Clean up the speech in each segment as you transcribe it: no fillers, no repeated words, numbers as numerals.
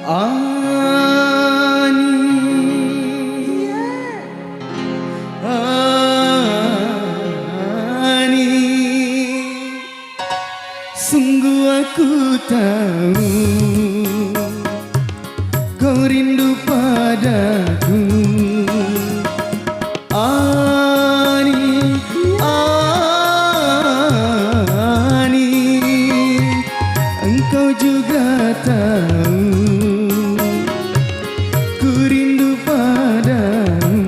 Ani, Ani, sungguh aku tahu kau rindu padaku. Ani, Ani, engkau juga tahu ku rindu padamu.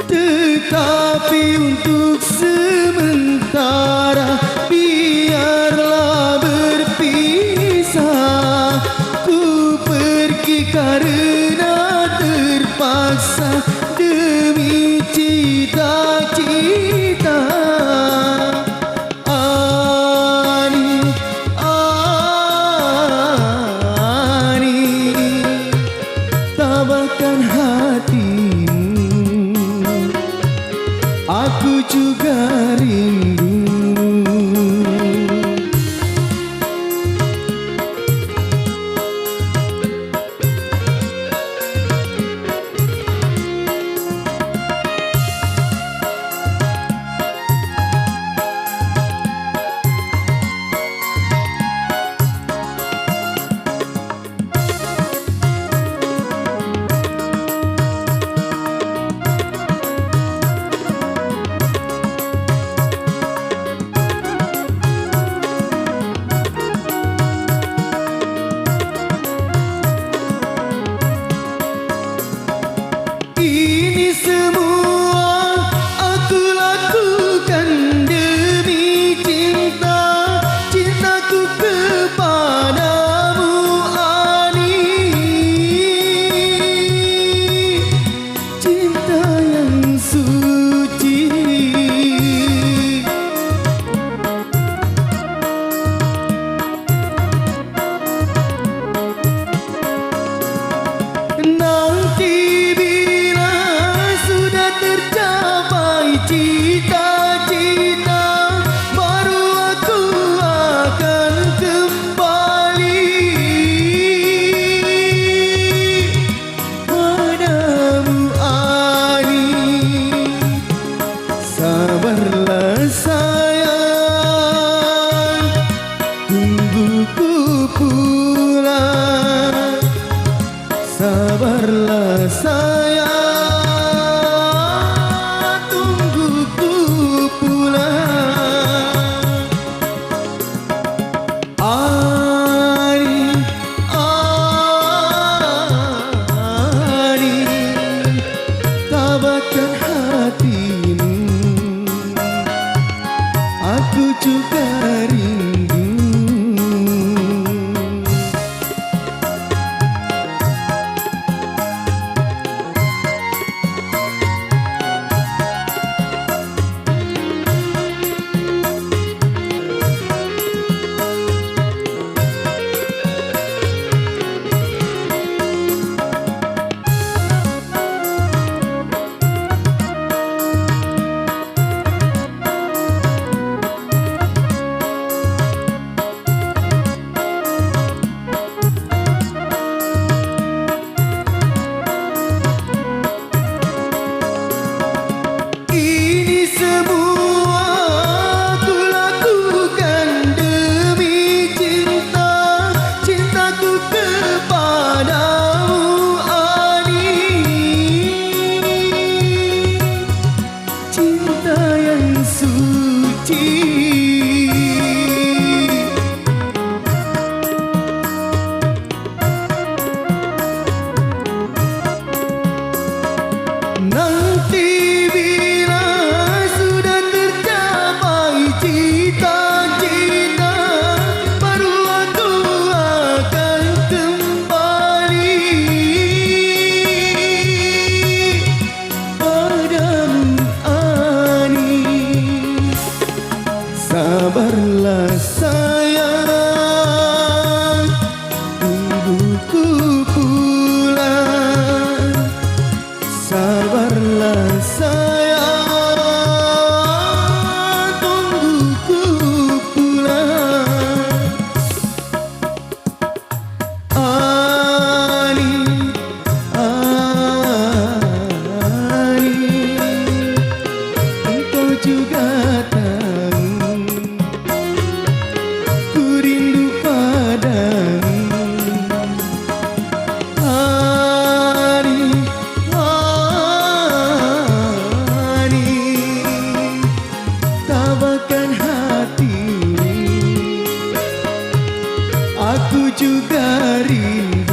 Tetapi untuk sementara biarlah berpisah. Ku pergi karena terpaksa demi cita-cita. Ani, Ani, tabahkan hatimu, aku juga rindu. Ini semua aku lakukan demi cinta, cintaku kepadamu Ani. Cinta yang suci, nanti tercapai cita-cita, baru aku akan kembali padamu Ani. Sabarlah sayang, tungguku pulang. Sabarlah sayang, tabahkan hatimu, aku juga rindu. Aku juga rindu